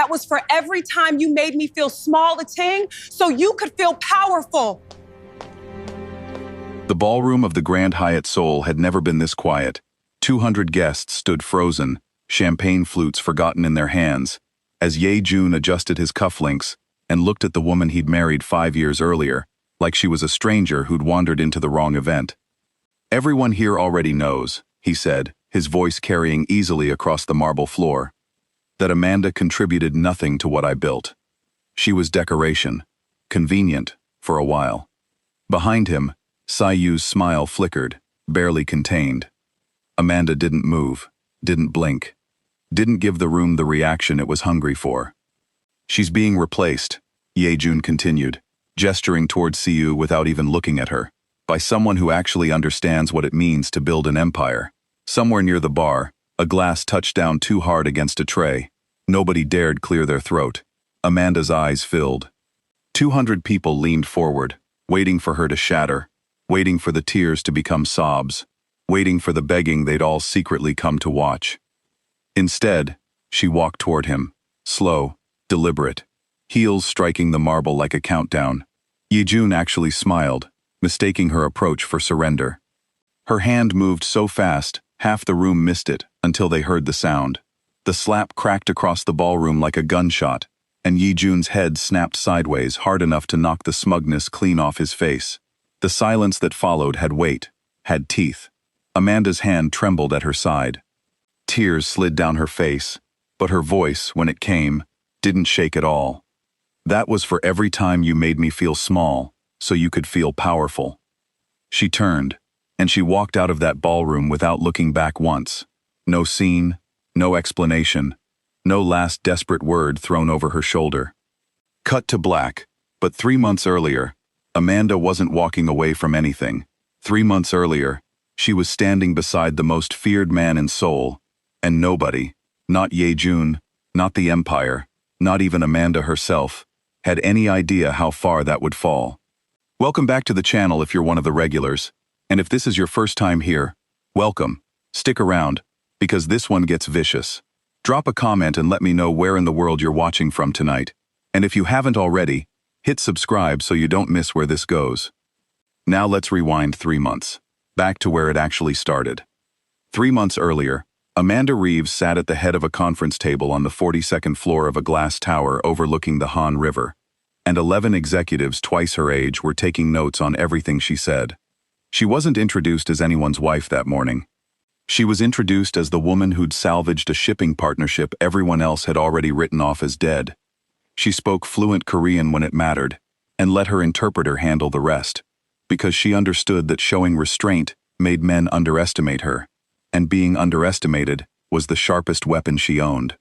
That was for every time you made me feel small a ting, so you could feel powerful. The ballroom of the Grand Hyatt Seoul had never been this quiet. 200 guests stood frozen, champagne flutes forgotten in their hands, as Ye-jun adjusted his cufflinks and looked at the woman he'd married 5 years earlier, like she was a stranger who'd wandered into the wrong event. "Everyone here already knows," he said, his voice carrying easily across the marble floor, "that Amanda contributed nothing to what I built. She was decoration, convenient, for a while." Behind him, Sayu's smile flickered, barely contained. Amanda didn't move, didn't blink, didn't give the room the reaction it was hungry for. "She's being replaced," Ye-jun continued, gesturing towards Siyu without even looking at her, "by someone who actually understands what it means to build an empire." Somewhere near the bar, a glass touched down too hard against a tray. Nobody dared clear their throat. Amanda's eyes filled. 200 people leaned forward, waiting for her to shatter, waiting for the tears to become sobs, waiting for the begging they'd all secretly come to watch. Instead, she walked toward him, slow, deliberate, heels striking the marble like a countdown. Ye-jun actually smiled, mistaking her approach for surrender. Her hand moved so fast, half the room missed it until they heard the sound. The slap cracked across the ballroom like a gunshot, and Ye-jun's head snapped sideways hard enough to knock the smugness clean off his face. The silence that followed had weight, had teeth. Amanda's hand trembled at her side. Tears slid down her face, but her voice, when it came, didn't shake at all. "That was for every time you made me feel small, so you could feel powerful." She turned, and she walked out of that ballroom without looking back once. No scene, no explanation, no last desperate word thrown over her shoulder. Cut to black, but 3 months earlier, Amanda wasn't walking away from anything. 3 months earlier, she was standing beside the most feared man in Seoul, and nobody, not Ye-jun, not the Empire, not even Amanda herself, had any idea how far that would fall. Welcome back to the channel if you're one of the regulars, and if this is your first time here, welcome. Stick around, because this one gets vicious. Drop a comment and let me know where in the world you're watching from tonight, and if you haven't already, hit subscribe so you don't miss where this goes. Now let's rewind 3 months, back to where it actually started. 3 months earlier, Amanda Reeves sat at the head of a conference table on the 42nd floor of a glass tower overlooking the Han River, and 11 executives twice her age were taking notes on everything she said. She wasn't introduced as anyone's wife that morning. She was introduced as the woman who'd salvaged a shipping partnership everyone else had already written off as dead. She spoke fluent Korean when it mattered, and let her interpreter handle the rest, because she understood that showing restraint made men underestimate her, and being underestimated was the sharpest weapon she owned.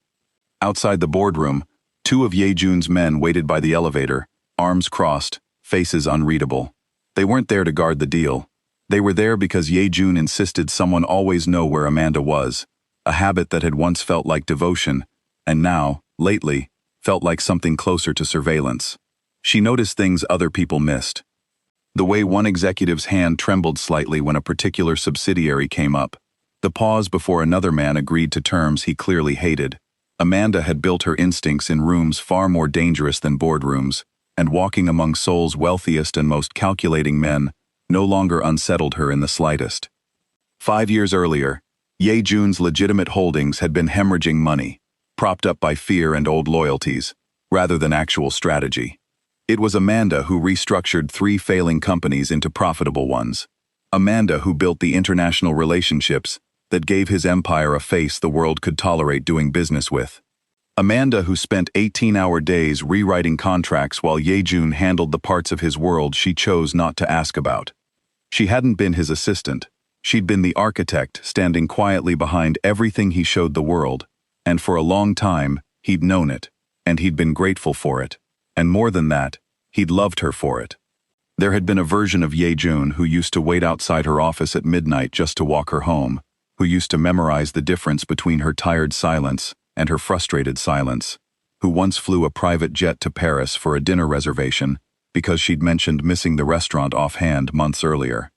Outside the boardroom, 2 of Ye-jun's men waited by the elevator, arms crossed, faces unreadable. They weren't there to guard the deal. They were there because Ye-jun insisted someone always know where Amanda was, a habit that had once felt like devotion, and now, lately, felt like something closer to surveillance. She noticed things other people missed. The way one executive's hand trembled slightly when a particular subsidiary came up. The pause before another man agreed to terms he clearly hated. Amanda had built her instincts in rooms far more dangerous than boardrooms, and walking among Seoul's wealthiest and most calculating men no longer unsettled her in the slightest. 5 years earlier, Ye-jun's legitimate holdings had been hemorrhaging money, propped up by fear and old loyalties, rather than actual strategy. It was Amanda who restructured 3 failing companies into profitable ones. Amanda who built the international relationships that gave his empire a face the world could tolerate doing business with. Amanda who spent 18-hour days rewriting contracts while Ye-jun handled the parts of his world she chose not to ask about. She hadn't been his assistant. She'd been the architect standing quietly behind everything he showed the world, and for a long time, he'd known it, and he'd been grateful for it. And more than that, he'd loved her for it. There had been a version of Ye-jun who used to wait outside her office at midnight just to walk her home, who used to memorize the difference between her tired silence and her frustrated silence, who once flew a private jet to Paris for a dinner reservation because she'd mentioned missing the restaurant offhand months earlier.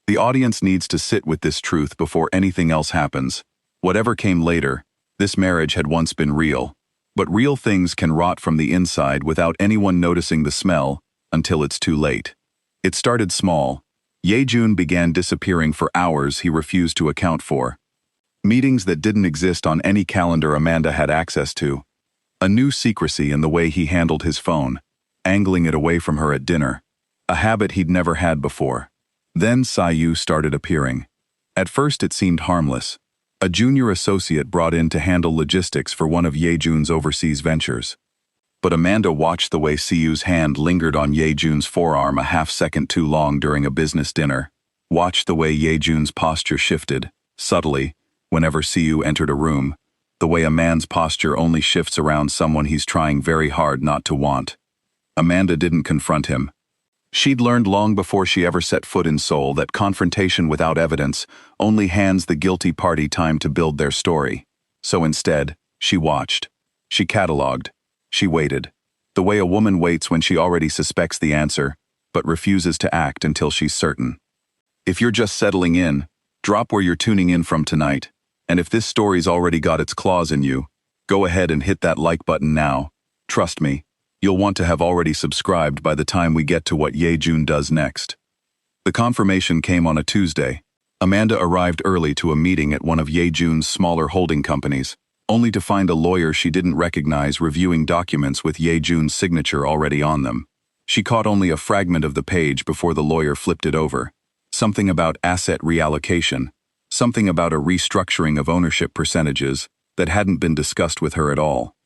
The audience needs to sit with this truth before anything else happens. Whatever came later, this marriage had once been real. But real things can rot from the inside without anyone noticing the smell until it's too late. It started small. Ye-jun began disappearing for hours he refused to account for. Meetings that didn't exist on any calendar Amanda had access to. A new secrecy in the way he handled his phone, angling it away from her at dinner. A habit he'd never had before. Then Sayu started appearing. At first it seemed harmless. A junior associate brought in to handle logistics for one of Ye-jun's overseas ventures. But Amanda watched the way Siyu's hand lingered on Ye-jun's forearm a half-second too long during a business dinner. Watched the way Ye-jun's posture shifted, subtly, whenever Siyu entered a room. The way a man's posture only shifts around someone he's trying very hard not to want. Amanda didn't confront him. She'd learned long before she ever set foot in Seoul that confrontation without evidence only hands the guilty party time to build their story. So instead, she watched. She catalogued. She waited. The way a woman waits when she already suspects the answer, but refuses to act until she's certain. If you're just settling in, drop where you're tuning in from tonight. And if this story's already got its claws in you, go ahead and hit that like button now. Trust me. You'll want to have already subscribed by the time we get to what Ye-jun does next. The confirmation came on a Tuesday. Amanda arrived early to a meeting at one of Ye-jun's smaller holding companies, only to find a lawyer she didn't recognize reviewing documents with Ye-jun's signature already on them. She caught only a fragment of the page before the lawyer flipped it over. Something about asset reallocation, something about a restructuring of ownership percentages that hadn't been discussed with her at all.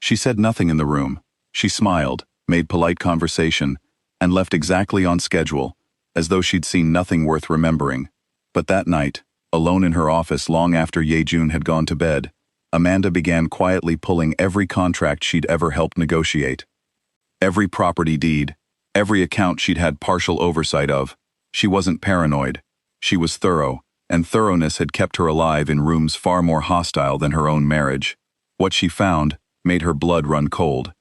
She said nothing in the room. She smiled, made polite conversation, and left exactly on schedule, as though she'd seen nothing worth remembering. But that night, alone in her office long after Ye-jun had gone to bed, Amanda began quietly pulling every contract she'd ever helped negotiate. Every property deed, every account she'd had partial oversight of. She wasn't paranoid. She was thorough, and thoroughness had kept her alive in rooms far more hostile than her own marriage. What she found made her blood run cold.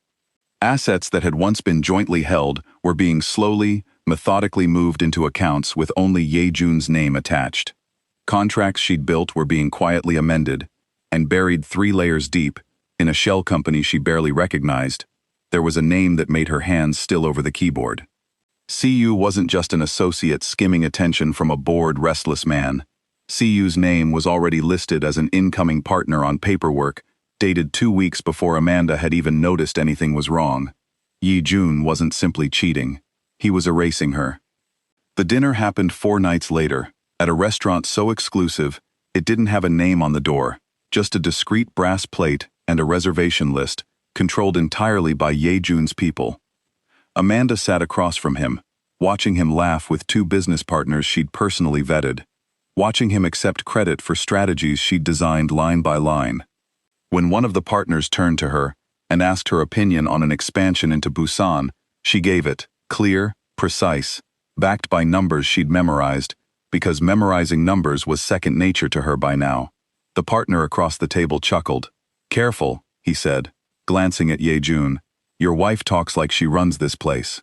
Assets that had once been jointly held were being slowly, methodically moved into accounts with only Ye-jun's name attached. Contracts she'd built were being quietly amended, and buried 3 layers deep, in a shell company she barely recognized, there was a name that made her hands still over the keyboard. Siyu wasn't just an associate skimming attention from a bored, restless man. Siyu's name was already listed as an incoming partner on paperwork, dated 2 weeks before Amanda had even noticed anything was wrong. Ye-jun wasn't simply cheating. He was erasing her. The dinner happened 4 nights later, at a restaurant so exclusive, it didn't have a name on the door, just a discreet brass plate and a reservation list, controlled entirely by Ye-jun's people. Amanda sat across from him, watching him laugh with 2 business partners she'd personally vetted, watching him accept credit for strategies she'd designed line by line. When one of the partners turned to her and asked her opinion on an expansion into Busan, she gave it, clear, precise, backed by numbers she'd memorized, because memorizing numbers was second nature to her by now. The partner across the table chuckled. "Careful," he said, glancing at Ye-jun. "Your wife talks like she runs this place."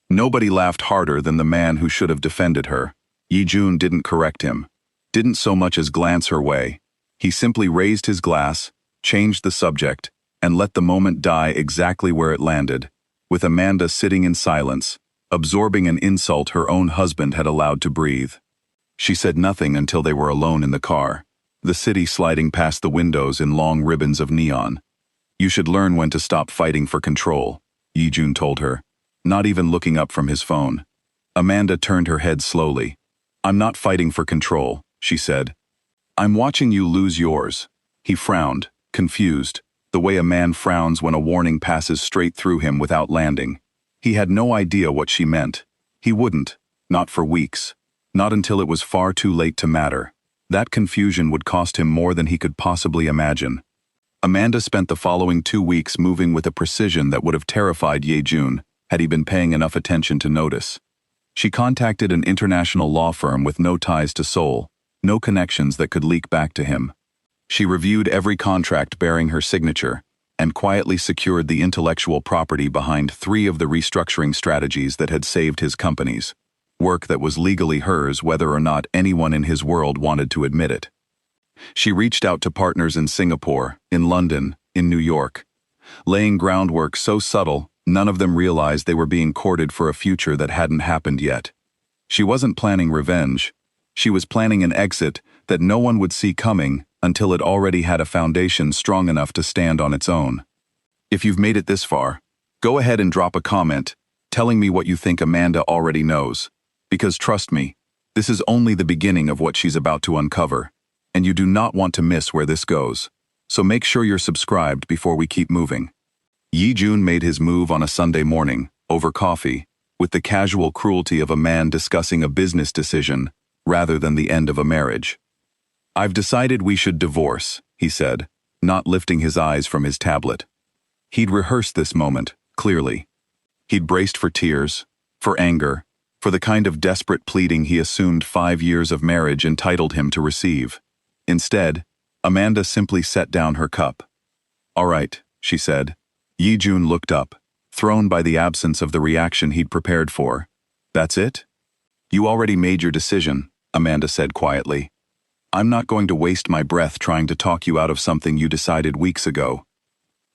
Nobody laughed harder than the man who should have defended her. Ye-jun didn't correct him, didn't so much as glance her way. He simply raised his glass, changed the subject, and let the moment die exactly where it landed, with Amanda sitting in silence, absorbing an insult her own husband had allowed to breathe. She said nothing until they were alone in the car, the city sliding past the windows in long ribbons of neon. "You should learn when to stop fighting for control," Ye-jun told her, not even looking up from his phone. Amanda turned her head slowly. "I'm not fighting for control," she said. "I'm watching you lose yours." He frowned, confused, the way a man frowns when a warning passes straight through him without landing. He had no idea what she meant. He wouldn't, not for weeks, not until it was far too late to matter. That confusion would cost him more than he could possibly imagine. Amanda spent the following 2 weeks moving with a precision that would have terrified Ye-jun had he been paying enough attention to notice. She contacted an international law firm with no ties to Seoul, no connections that could leak back to him. She reviewed every contract bearing her signature and quietly secured the intellectual property behind 3 of the restructuring strategies that had saved his companies, work that was legally hers whether or not anyone in his world wanted to admit it. She reached out to partners in Singapore, in London, in New York. laying groundwork so subtle, none of them realized they were being courted for a future that hadn't happened yet. She wasn't planning revenge. She was planning an exit that no one would see coming until it already had a foundation strong enough to stand on its own. If you've made it this far, go ahead and drop a comment telling me what you think Amanda already knows. Because trust me, this is only the beginning of what she's about to uncover, and you do not want to miss where this goes. So make sure you're subscribed before we keep moving. Yi-jun made his move on a Sunday morning, over coffee, with the casual cruelty of a man discussing a business decision rather than the end of a marriage. "I've decided we should divorce," he said, not lifting his eyes from his tablet. He'd rehearsed this moment, clearly. He'd braced for tears, for anger, for the kind of desperate pleading he assumed 5 years of marriage entitled him to receive. Instead, Amanda simply set down her cup. "All right," she said. Yi-jun looked up, thrown by the absence of the reaction he'd prepared for. "That's it?" "You already made your decision," Amanda said quietly. "I'm not going to waste my breath trying to talk you out of something you decided weeks ago."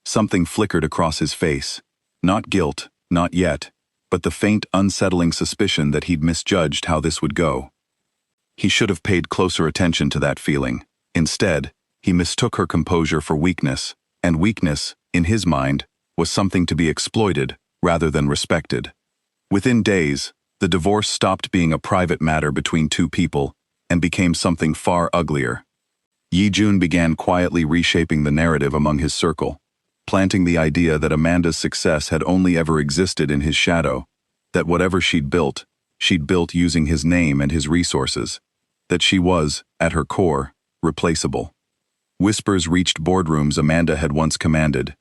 Something flickered across his face. Not guilt, not yet, but the faint, unsettling suspicion that he'd misjudged how this would go. He should have paid closer attention to that feeling. Instead, he mistook her composure for weakness, and weakness, in his mind, was something to be exploited rather than respected. Within days, the divorce stopped being a private matter between two people and became something far uglier. Yi-jun began quietly reshaping the narrative among his circle, planting the idea that Amanda's success had only ever existed in his shadow, that whatever she'd built using his name and his resources, that she was, at her core, replaceable. Whispers reached boardrooms Amanda had once commanded.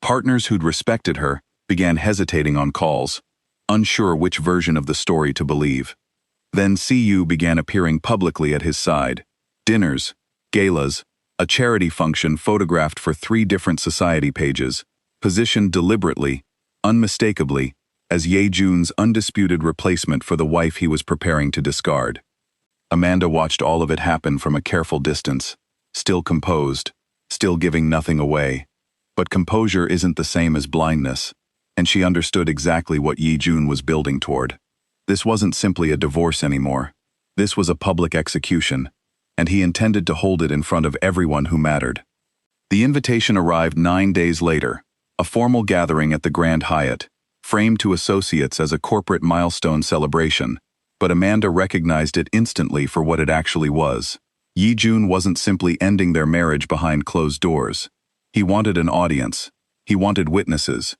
Partners who'd respected her began hesitating on calls, unsure which version of the story to believe. Then CU began appearing publicly at his side. Dinners, galas, a charity function photographed for 3 different society pages, positioned deliberately, unmistakably, as Ye-jun's undisputed replacement for the wife he was preparing to discard. Amanda watched all of it happen from a careful distance, still composed, still giving nothing away. But composure isn't the same as blindness, and she understood exactly what Yi-jun was building toward. This wasn't simply a divorce anymore. This was a public execution, and he intended to hold it in front of everyone who mattered. The invitation arrived 9 days later, a formal gathering at the Grand Hyatt, framed to associates as a corporate milestone celebration, but Amanda recognized it instantly for what it actually was. Yi-jun wasn't simply ending their marriage behind closed doors. He wanted an audience. He wanted witnesses.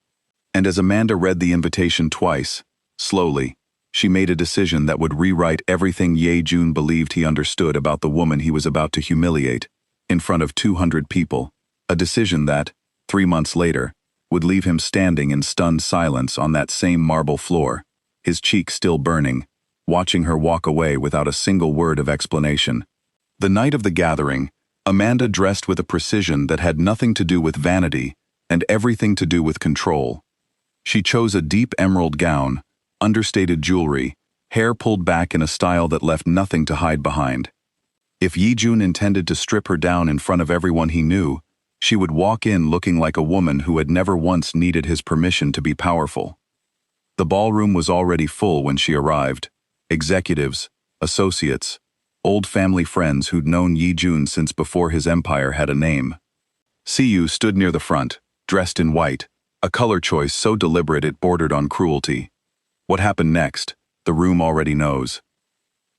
And as Amanda read the invitation twice, slowly, she made a decision that would rewrite everything Ye-jun believed he understood about the woman he was about to humiliate, in front of 200 people, a decision that, 3 months later, would leave him standing in stunned silence on that same marble floor, his cheek still burning, watching her walk away without a single word of explanation. The night of the gathering, Amanda dressed with a precision that had nothing to do with vanity and everything to do with control. She chose a deep emerald gown, understated jewelry, hair pulled back in a style that left nothing to hide behind. If Yi-jun intended to strip her down in front of everyone he knew, she would walk in looking like a woman who had never once needed his permission to be powerful. The ballroom was already full when she arrived. Executives, associates, old family friends who'd known Yi-jun since before his empire had a name. Siyu stood near the front, dressed in white, a color choice so deliberate it bordered on cruelty. What happened next, the room already knows.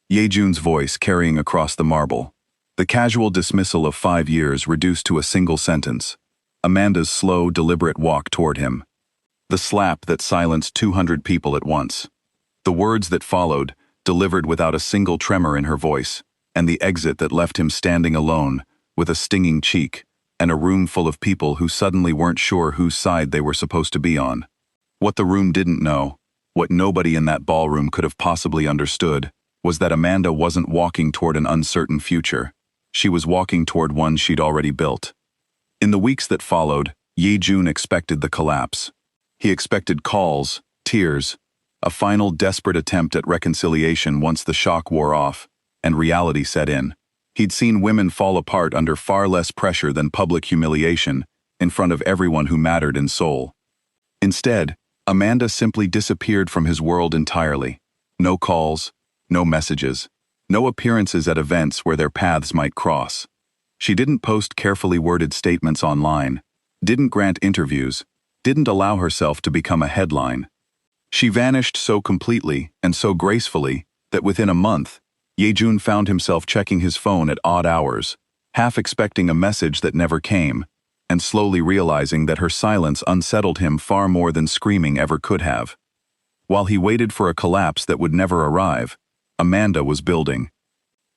Ye-jun's voice carrying across the marble. The casual dismissal of 5 years reduced to a single sentence. Amanda's slow, deliberate walk toward him. The slap that silenced 200 people at once. The words that followed, delivered without a single tremor in her voice, and the exit that left him standing alone, with a stinging cheek, and a room full of people who suddenly weren't sure whose side they were supposed to be on. What the room didn't know, what nobody in that ballroom could have possibly understood, was that Amanda wasn't walking toward an uncertain future. She was walking toward one she'd already built. In the weeks that followed, Ye-jun expected the collapse. He expected calls, tears, a final desperate attempt at reconciliation once the shock wore off, and reality set in. He'd seen women fall apart under far less pressure than public humiliation, in front of everyone who mattered in Seoul. Instead, Amanda simply disappeared from his world entirely. No calls, no messages, no appearances at events where their paths might cross. She didn't post carefully worded statements online, didn't grant interviews, didn't allow herself to become a headline. She vanished so completely and so gracefully that within a month, Yejun found himself checking his phone at odd hours, half expecting a message that never came, and slowly realizing that her silence unsettled him far more than screaming ever could have. While he waited for a collapse that would never arrive, Amanda was building.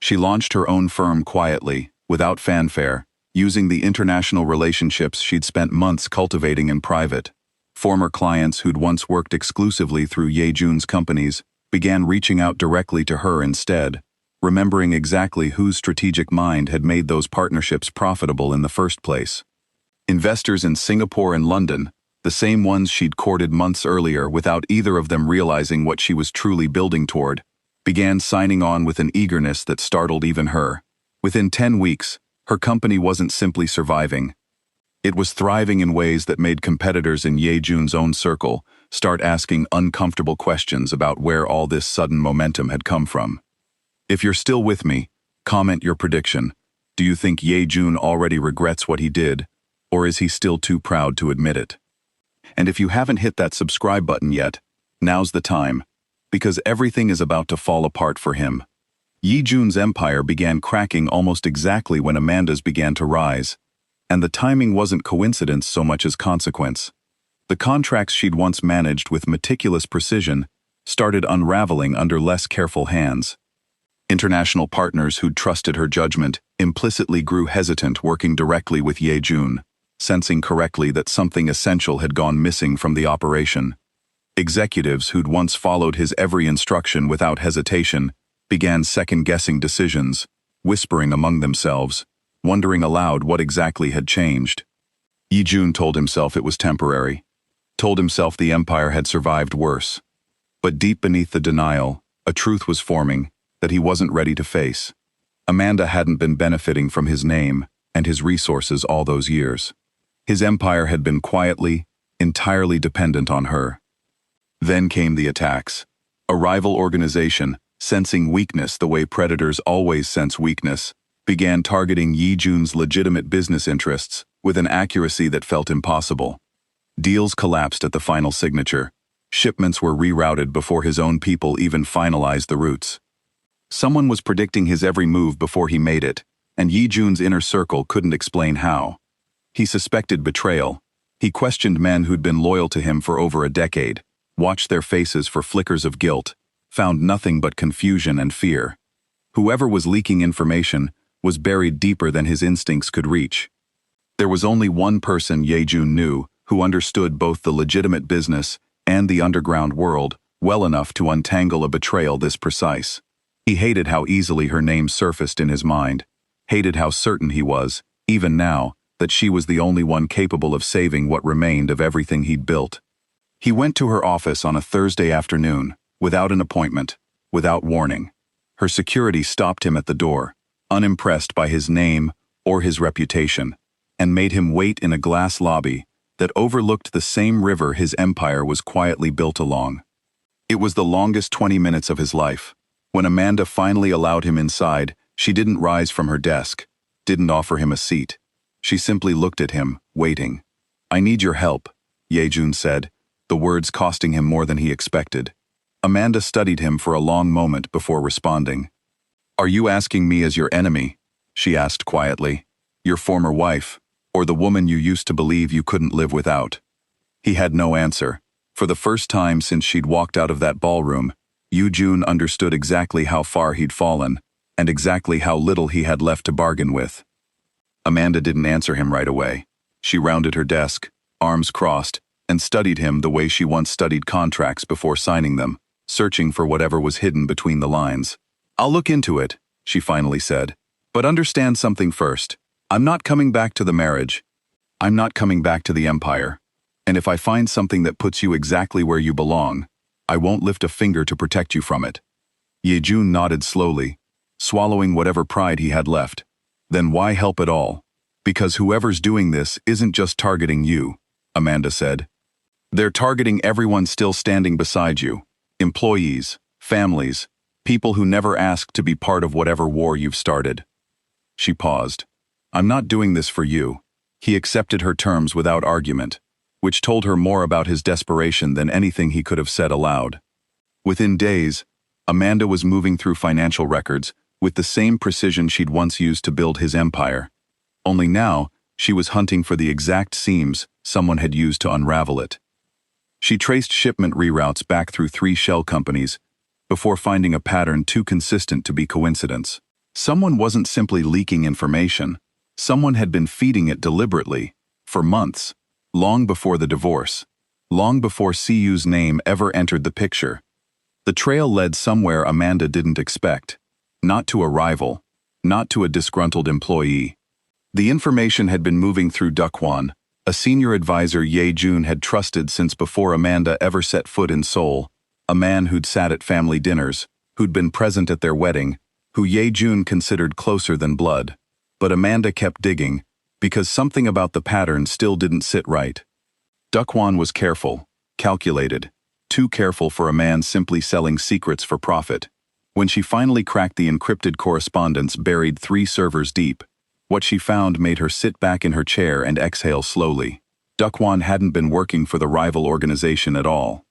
She launched her own firm quietly, without fanfare, using the international relationships she'd spent months cultivating in private. Former clients who'd once worked exclusively through Yejun's companies began reaching out directly to her instead, remembering exactly whose strategic mind had made those partnerships profitable in the first place. Investors in Singapore and London, the same ones she'd courted months earlier without either of them realizing what she was truly building toward, began signing on with an eagerness that startled even her. Within 10 weeks, her company wasn't simply surviving. It was thriving in ways that made competitors in Yejun's own circle start asking uncomfortable questions about where all this sudden momentum had come from. If you're still with me, comment your prediction. Do you think Yejun already regrets what he did, or is he still too proud to admit it? And if you haven't hit that subscribe button yet, now's the time, because everything is about to fall apart for him. Yejun's empire began cracking almost exactly when Amanda's began to rise, and the timing wasn't coincidence so much as consequence. The contracts she'd once managed with meticulous precision started unraveling under less careful hands. International partners who'd trusted her judgment implicitly grew hesitant working directly with Yejun, sensing correctly that something essential had gone missing from the operation. Executives who'd once followed his every instruction without hesitation began second-guessing decisions, whispering among themselves, wondering aloud what exactly had changed. Yejun told himself it was temporary, told himself the empire had survived worse. But deep beneath the denial, a truth was forming that he wasn't ready to face. Amanda hadn't been benefiting from his name and his resources all those years. His empire had been quietly, entirely dependent on her. Then came the attacks. A rival organization, sensing weakness the way predators always sense weakness, began targeting Yejun's legitimate business interests with an accuracy that felt impossible. Deals collapsed at the final signature. Shipments were rerouted before his own people even finalized the routes. Someone was predicting his every move before he made it, and Yejun's inner circle couldn't explain how. He suspected betrayal. He questioned men who'd been loyal to him for over a decade, watched their faces for flickers of guilt, found nothing but confusion and fear. Whoever was leaking information was buried deeper than his instincts could reach. There was only one person Yejun knew who understood both the legitimate business and the underground world well enough to untangle a betrayal this precise. He hated how easily her name surfaced in his mind, hated how certain he was, even now, that she was the only one capable of saving what remained of everything he'd built. He went to her office on a Thursday afternoon, without an appointment, without warning. Her security stopped him at the door, unimpressed by his name or his reputation, and made him wait in a glass lobby that overlooked the same river his empire was quietly built along. It was the longest 20 minutes of his life. When Amanda finally allowed him inside, she didn't rise from her desk, didn't offer him a seat. She simply looked at him, waiting. "I need your help," Yejun said, the words costing him more than he expected. Amanda studied him for a long moment before responding. "Are you asking me as your enemy?" she asked quietly. "Your former wife, or the woman you used to believe you couldn't live without?" He had no answer. For the first time since she'd walked out of that ballroom, Yejun understood exactly how far he'd fallen, and exactly how little he had left to bargain with. Amanda didn't answer him right away. She rounded her desk, arms crossed, and studied him the way she once studied contracts before signing them, searching for whatever was hidden between the lines. "I'll look into it," she finally said. "But understand something first. I'm not coming back to the marriage. I'm not coming back to the empire. And if I find something that puts you exactly where you belong, I won't lift a finger to protect you from it." Yejun nodded slowly, swallowing whatever pride he had left. Then why help at all? Because whoever's doing this isn't just targeting you, Amanda said. They're targeting everyone still standing beside you. Employees, families, people who never asked to be part of whatever war you've started. She paused. I'm not doing this for you. He accepted her terms without argument, which told her more about his desperation than anything he could have said aloud. Within days, Amanda was moving through financial records with the same precision she'd once used to build his empire. Only now, she was hunting for the exact seams someone had used to unravel it. She traced shipment reroutes back through 3 shell companies before finding a pattern too consistent to be coincidence. Someone wasn't simply leaking information. Someone had been feeding it deliberately, for months, long before the divorce, long before CU's name ever entered the picture. The trail led somewhere Amanda didn't expect, not to a rival, not to a disgruntled employee. The information had been moving through Dukwon, a senior advisor Ye-jun had trusted since before Amanda ever set foot in Seoul, a man who'd sat at family dinners, who'd been present at their wedding, who Ye-jun considered closer than blood. But Amanda kept digging, because something about the pattern still didn't sit right. Dukwon was careful, calculated, too careful for a man simply selling secrets for profit. When she finally cracked the encrypted correspondence buried 3 servers deep, what she found made her sit back in her chair and exhale slowly. Dukwon hadn't been working for the rival organization at all.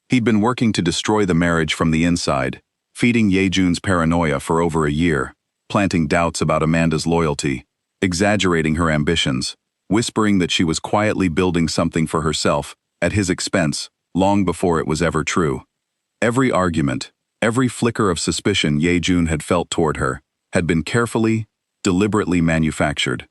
He'd been working to destroy the marriage from the inside, feeding Ye-jun's paranoia for over a year, planting doubts about Amanda's loyalty, exaggerating her ambitions, whispering that she was quietly building something for herself, at his expense, long before it was ever true. Every argument, every flicker of suspicion Ye-jun had felt toward her, had been carefully, deliberately manufactured.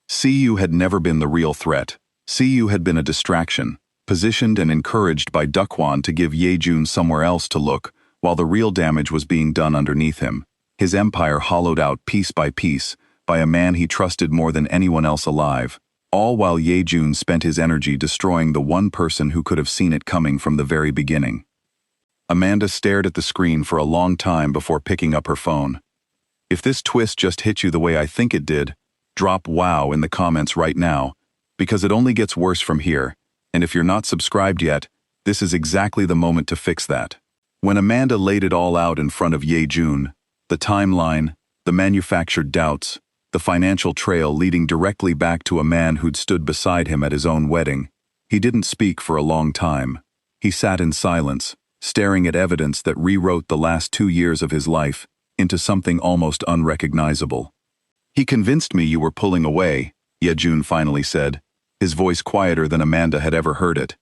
CU had never been the real threat. CU had been a distraction, positioned and encouraged by Dukwon to give Ye-jun somewhere else to look, while the real damage was being done underneath him. His empire hollowed out piece by piece, by a man he trusted more than anyone else alive, all while Ye-jun spent his energy destroying the one person who could have seen it coming from the very beginning. Amanda stared at the screen for a long time before picking up her phone. If this twist just hit you the way I think it did, drop "wow" in the comments right now, because it only gets worse from here, and if you're not subscribed yet, this is exactly the moment to fix that. When Amanda laid it all out in front of Ye-jun, the timeline, the manufactured doubts, the financial trail leading directly back to a man who'd stood beside him at his own wedding, he didn't speak for a long time. He sat in silence, staring at evidence that rewrote the last 2 years of his life into something almost unrecognizable. He convinced me you were pulling away, Ye-jun finally said, his voice quieter than Amanda had ever heard it.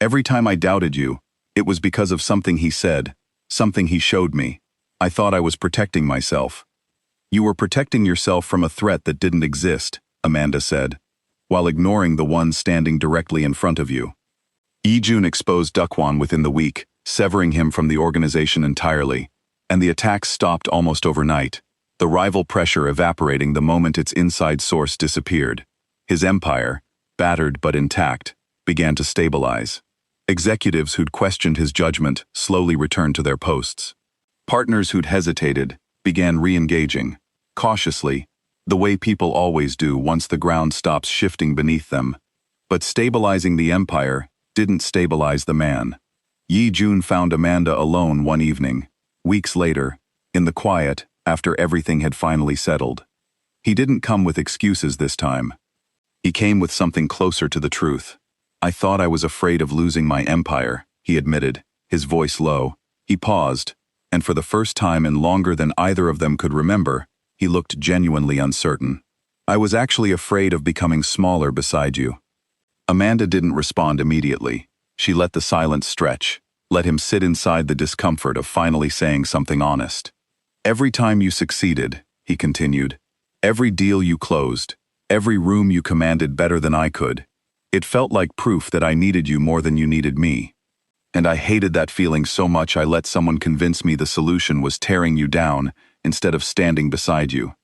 Every time I doubted you, it was because of something he said, something he showed me. I thought I was protecting myself. You were protecting yourself from a threat that didn't exist, Amanda said, while ignoring the one standing directly in front of you. Ye-jun exposed Dukwon within the week, severing him from the organization entirely, and the attacks stopped almost overnight, the rival pressure evaporating the moment its inside source disappeared. His empire, battered but intact, began to stabilize. Executives who'd questioned his judgment slowly returned to their posts. Partners who'd hesitated began re-engaging, cautiously, the way people always do once the ground stops shifting beneath them. But stabilizing the empire didn't stabilize the man. Ye-jun found Amanda alone one evening, weeks later, in the quiet, after everything had finally settled. He didn't come with excuses this time. He came with something closer to the truth. I thought I was afraid of losing my empire, he admitted, his voice low. He paused, and for the first time in longer than either of them could remember, he looked genuinely uncertain. I was actually afraid of becoming smaller beside you. Amanda didn't respond immediately. She let the silence stretch, let him sit inside the discomfort of finally saying something honest. Every time you succeeded, he continued, every deal you closed, every room you commanded better than I could, it felt like proof that I needed you more than you needed me. And I hated that feeling so much I let someone convince me the solution was tearing you down instead of standing beside you.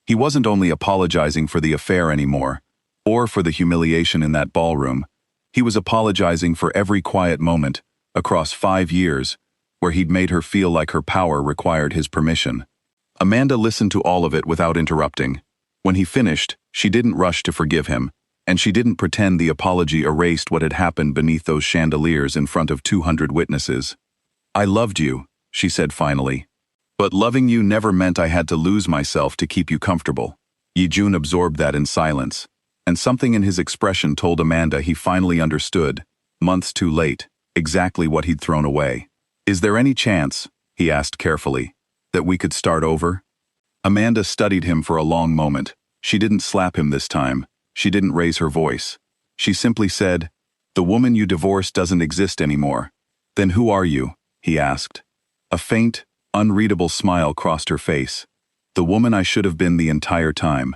He wasn't only apologizing for the affair anymore, or for the humiliation in that ballroom. He was apologizing for every quiet moment, across 5 years, where he'd made her feel like her power required his permission. Amanda listened to all of it without interrupting. When he finished, she didn't rush to forgive him, and she didn't pretend the apology erased what had happened beneath those chandeliers in front of 200 witnesses. "I loved you," she said finally. "But loving you never meant I had to lose myself to keep you comfortable." Yejun absorbed that in silence, and something in his expression told Amanda he finally understood, months too late, exactly what he'd thrown away. "Is there any chance," he asked carefully, "that we could start over?" Amanda studied him for a long moment. She didn't slap him this time. She didn't raise her voice. She simply said, "The woman you divorced doesn't exist anymore." "Then who are you?" he asked. A faint, unreadable smile crossed her face. "The woman I should have been the entire time."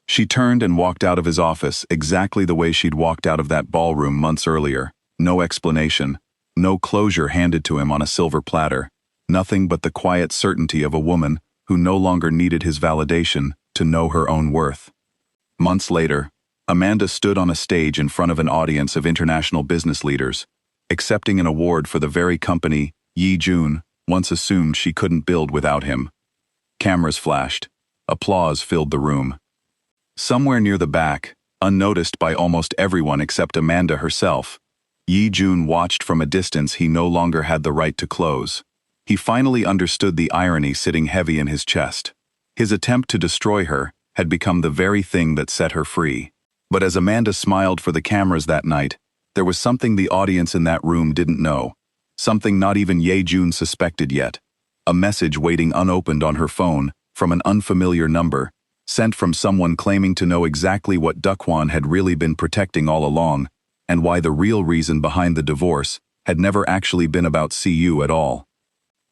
She turned and walked out of his office exactly the way she'd walked out of that ballroom months earlier. No explanation, no closure handed to him on a silver platter, nothing but the quiet certainty of a woman who no longer needed his validation to know her own worth. Months later, Amanda stood on a stage in front of an audience of international business leaders, accepting an award for the very company Yejun once assumed she couldn't build without him. Cameras flashed. Applause filled the room. Somewhere near the back, unnoticed by almost everyone except Amanda herself, Yejun watched from a distance he no longer had the right to close. He finally understood the irony sitting heavy in his chest. His attempt to destroy her had become the very thing that set her free. But as Amanda smiled for the cameras that night, there was something the audience in that room didn't know. Something not even Yejun suspected yet. A message waiting unopened on her phone from an unfamiliar number, sent from someone claiming to know exactly what Dukwon had really been protecting all along, and why the real reason behind the divorce had never actually been about CU at all.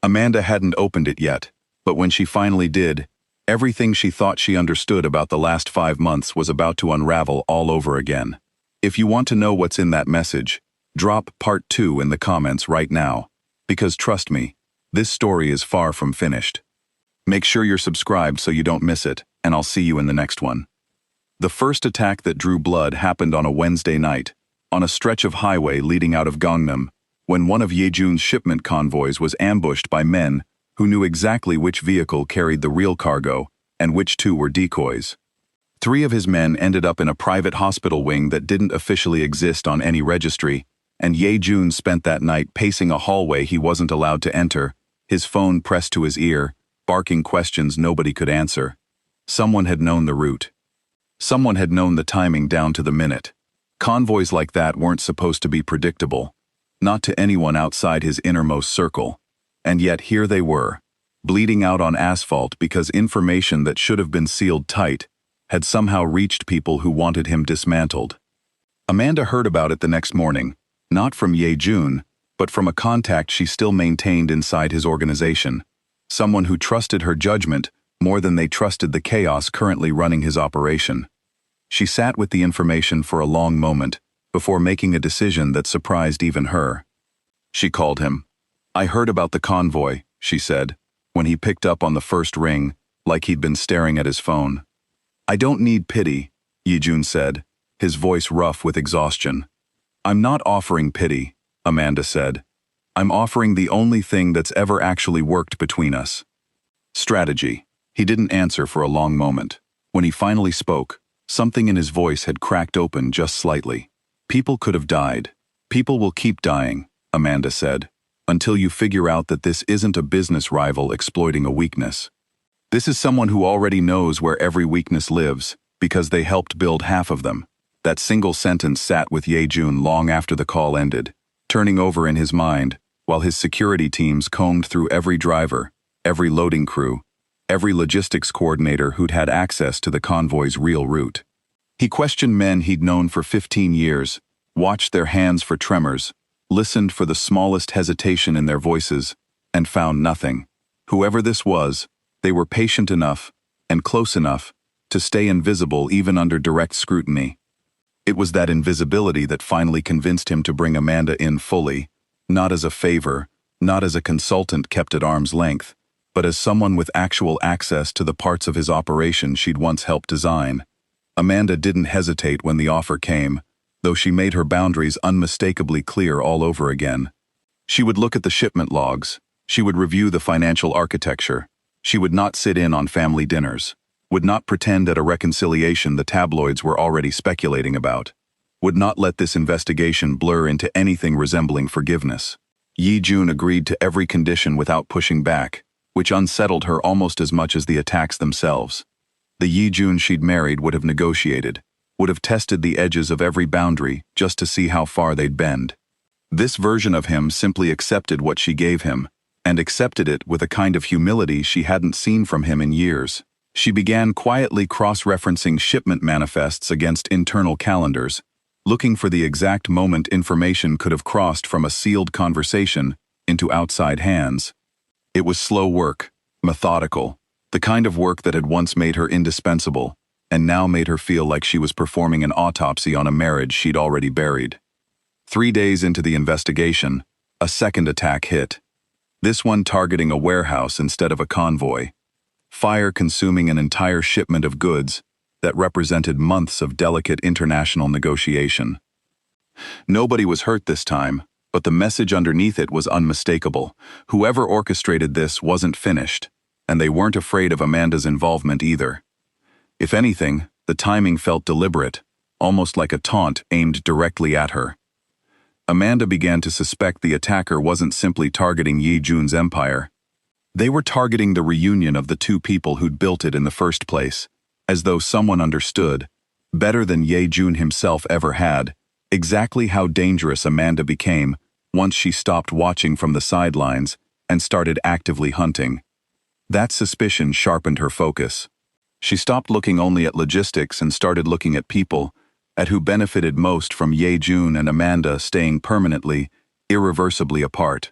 Amanda hadn't opened it yet, but when she finally did, everything she thought she understood about the last 5 months was about to unravel all over again. If you want to know what's in that message, drop part 2 in the comments right now, because trust me, this story is far from finished. Make sure you're subscribed so you don't miss it, and I'll see you in the next one. The first attack that drew blood happened on a Wednesday night, on a stretch of highway leading out of Gangnam, when one of Yejun's shipment convoys was ambushed by men who knew exactly which vehicle carried the real cargo and which 2 were decoys. 3 of his men ended up in a private hospital wing that didn't officially exist on any registry, and Yejun spent that night pacing a hallway he wasn't allowed to enter, his phone pressed to his ear, barking questions nobody could answer. Someone had known the route. Someone had known the timing down to the minute. Convoys like that weren't supposed to be predictable, not to anyone outside his innermost circle. And yet here they were, bleeding out on asphalt because information that should have been sealed tight had somehow reached people who wanted him dismantled. Amanda heard about it the next morning, not from Yejun, but from a contact she still maintained inside his organization, someone who trusted her judgment more than they trusted the chaos currently running his operation. She sat with the information for a long moment before making a decision that surprised even her. She called him. "I heard about the convoy," she said, when he picked up on the first ring, like he'd been staring at his phone. "I don't need pity," Yejun said, his voice rough with exhaustion. "I'm not offering pity," Amanda said. "I'm offering the only thing that's ever actually worked between us. Strategy." He didn't answer for a long moment. When he finally spoke, something in his voice had cracked open just slightly. "People could have died. People will keep dying," Amanda said, "until you figure out that this isn't a business rival exploiting a weakness. This is someone who already knows where every weakness lives, because they helped build half of them." That single sentence sat with Yejun long after the call ended, turning over in his mind, while his security teams combed through every driver, every loading crew, every logistics coordinator who'd had access to the convoy's real route. He questioned men he'd known for 15 years, watched their hands for tremors, listened for the smallest hesitation in their voices, and found nothing. Whoever this was, they were patient enough, and close enough, to stay invisible even under direct scrutiny. It was that invisibility that finally convinced him to bring Amanda in fully, not as a favor, not as a consultant kept at arm's length, but as someone with actual access to the parts of his operation she'd once helped design. Amanda didn't hesitate when the offer came, though she made her boundaries unmistakably clear all over again. She would look at the shipment logs. She would review the financial architecture. She would not sit in on family dinners. would not pretend at a reconciliation the tabloids were already speculating about, would not let this investigation blur into anything resembling forgiveness. Yi Jun agreed to every condition without pushing back, which unsettled her almost as much as the attacks themselves. The Yi Jun she'd married would have negotiated, would have tested the edges of every boundary just to see how far they'd bend. This version of him simply accepted what she gave him, and accepted it with a kind of humility she hadn't seen from him in years. She began quietly cross-referencing shipment manifests against internal calendars, looking for the exact moment information could have crossed from a sealed conversation into outside hands. It was slow work, methodical, the kind of work that had once made her indispensable, and now made her feel like she was performing an autopsy on a marriage she'd already buried. 3 days into the investigation, a second attack hit. This one targeting a warehouse instead of a convoy. Fire consuming an entire shipment of goods that represented months of delicate international negotiation. Nobody was hurt this time, but the message underneath it was unmistakable. Whoever orchestrated this wasn't finished, and they weren't afraid of Amanda's involvement either. If anything, the timing felt deliberate, almost like a taunt aimed directly at her. Amanda began to suspect the attacker wasn't simply targeting Yi Jun's empire. They were targeting the reunion of the two people who'd built it in the first place, as though someone understood, better than Ye Jun himself ever had, exactly how dangerous Amanda became once she stopped watching from the sidelines and started actively hunting. That suspicion sharpened her focus. She stopped looking only at logistics and started looking at people, at who benefited most from Ye Jun and Amanda staying permanently, irreversibly apart.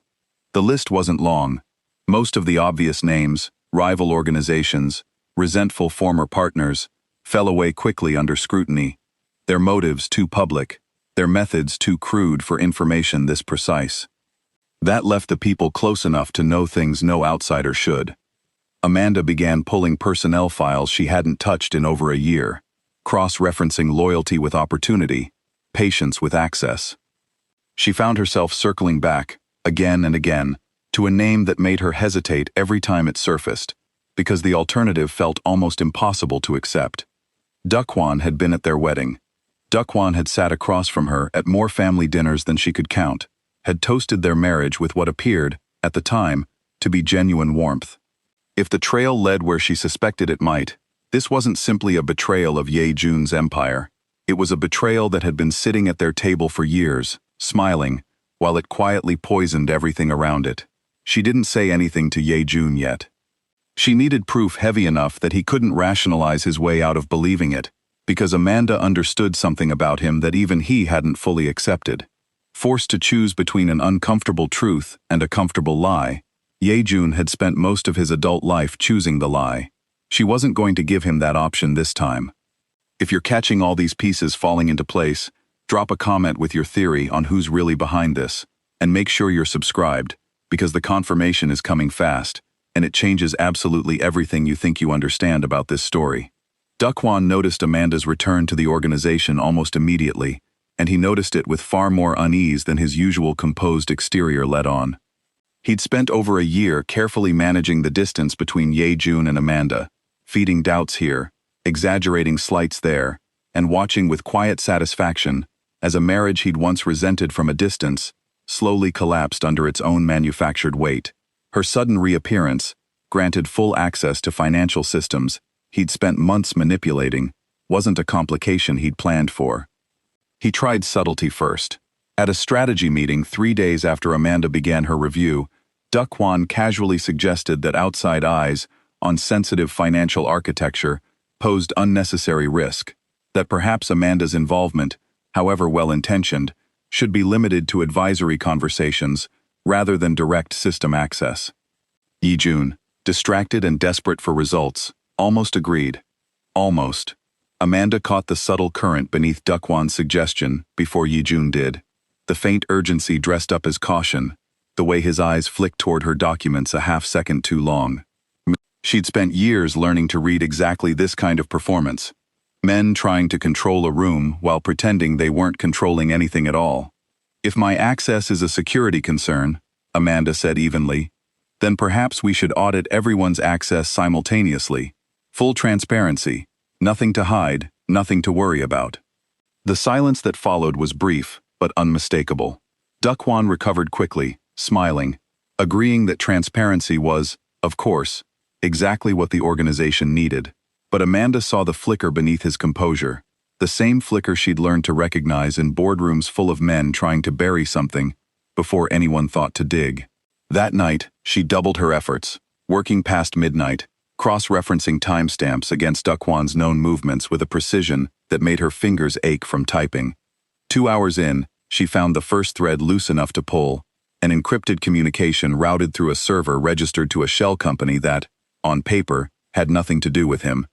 The list wasn't long. Most of the obvious names, rival organizations, resentful former partners, fell away quickly under scrutiny, their motives too public, their methods too crude for information this precise. That left the people close enough to know things no outsider should. Amanda began pulling personnel files she hadn't touched in over a year, cross-referencing loyalty with opportunity, patience with access. She found herself circling back, again and again, to a name that made her hesitate every time it surfaced, because the alternative felt almost impossible to accept. Dukwon had been at their wedding. Dukwon had sat across from her at more family dinners than she could count, had toasted their marriage with what appeared, at the time, to be genuine warmth. If the trail led where she suspected it might, this wasn't simply a betrayal of Ye Jun's empire. It was a betrayal that had been sitting at their table for years, smiling, while it quietly poisoned everything around it. She didn't say anything to Ye Jun yet. She needed proof heavy enough that he couldn't rationalize his way out of believing it, because Amanda understood something about him that even he hadn't fully accepted. Forced to choose between an uncomfortable truth and a comfortable lie, Ye Jun had spent most of his adult life choosing the lie. She wasn't going to give him that option this time. If you're catching all these pieces falling into place, drop a comment with your theory on who's really behind this, and make sure you're subscribed, because the confirmation is coming fast, and it changes absolutely everything you think you understand about this story. Dukwon noticed Amanda's return to the organization almost immediately, and he noticed it with far more unease than his usual composed exterior let on. He'd spent over a year carefully managing the distance between Ye Jun and Amanda, feeding doubts here, exaggerating slights there, and watching with quiet satisfaction as a marriage he'd once resented from a distance slowly collapsed under its own manufactured weight. Her sudden reappearance, granted full access to financial systems he'd spent months manipulating, wasn't a complication he'd planned for. He tried subtlety first. At a strategy meeting 3 days after Amanda began her review, Dukwon casually suggested that outside eyes on sensitive financial architecture posed unnecessary risk, that perhaps Amanda's involvement, however well-intentioned, should be limited to advisory conversations rather than direct system access. Ye Jun, distracted and desperate for results, almost agreed. Almost. Amanda caught the subtle current beneath Dukwon's suggestion before Ye Jun did. The faint urgency dressed up as caution, the way his eyes flicked toward her documents a half-second too long. She'd spent years learning to read exactly this kind of performance. Men trying to control a room while pretending they weren't controlling anything at all. If my access is a security concern, Amanda said evenly, then perhaps we should audit everyone's access simultaneously, Full transparency. Nothing to hide, nothing to worry about. The silence that followed was brief, but unmistakable. Dukwon recovered quickly, smiling, agreeing that transparency was, of course, exactly what the organization needed. But Amanda saw the flicker beneath his composure, the same flicker she'd learned to recognize in boardrooms full of men trying to bury something before anyone thought to dig. That night, she doubled her efforts, working past midnight, cross-referencing timestamps against Dukwon's known movements with a precision that made her fingers ache from typing. 2 hours in, she found the first thread loose enough to pull, an encrypted communication routed through a server registered to a shell company that, on paper, had nothing to do with him.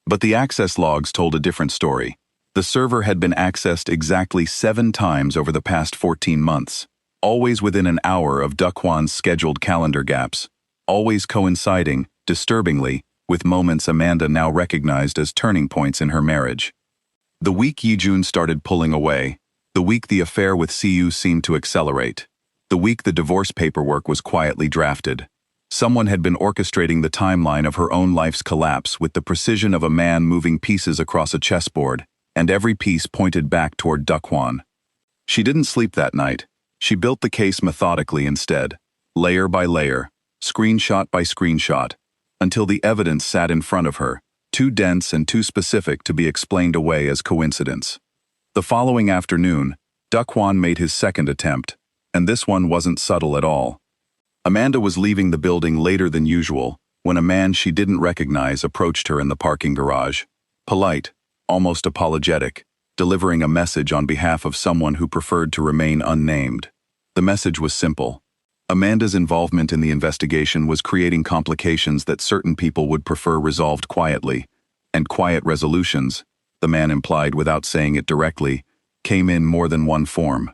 But the access logs told a different story. The server had been accessed exactly 7 times over the past 14 months, always within an hour of Dukwon's scheduled calendar gaps, always coinciding, disturbingly, with moments Amanda now recognized as turning points in her marriage. The week Yijun started pulling away, the week the affair with Siyu seemed to accelerate, the week the divorce paperwork was quietly drafted. Someone had been orchestrating the timeline of her own life's collapse with the precision of a man moving pieces across a chessboard, and every piece pointed back toward Dukwon. She didn't sleep that night. She built the case methodically instead, layer by layer, screenshot by screenshot, until the evidence sat in front of her, too dense and too specific to be explained away as coincidence. The following afternoon, Dukwon made his second attempt, and this one wasn't subtle at all. Amanda was leaving the building later than usual when a man she didn't recognize approached her in the parking garage. Polite, almost apologetic, delivering a message on behalf of someone who preferred to remain unnamed. The message was simple. Amanda's involvement in the investigation was creating complications that certain people would prefer resolved quietly, and quiet resolutions, the man implied without saying it directly, came in more than one form.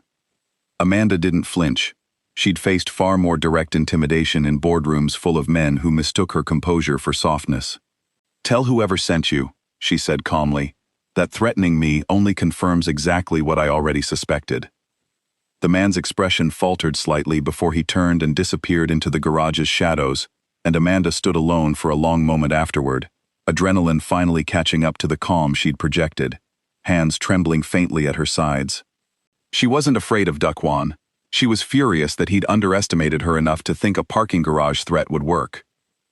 Amanda didn't flinch. She'd faced far more direct intimidation in boardrooms full of men who mistook her composure for softness. "Tell whoever sent you," she said calmly, "that threatening me only confirms exactly what I already suspected." The man's expression faltered slightly before he turned and disappeared into the garage's shadows, and Amanda stood alone for a long moment afterward, adrenaline finally catching up to the calm she'd projected, hands trembling faintly at her sides. She wasn't afraid of Dukwon. She was furious that he'd underestimated her enough to think a parking garage threat would work.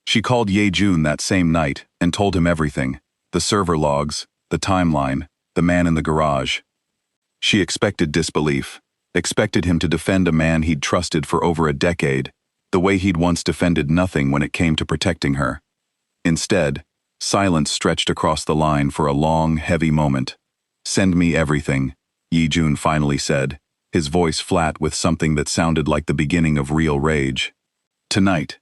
She called Yejun that same night and told him everything, the server logs, the timeline, the man in the garage. She expected disbelief, expected him to defend a man he'd trusted for over a decade, the way he'd once defended nothing when it came to protecting her. Instead, silence stretched across the line for a long, heavy moment. "Send me everything," Yejun finally said, his voice flat with something that sounded like the beginning of real rage. "Tonight."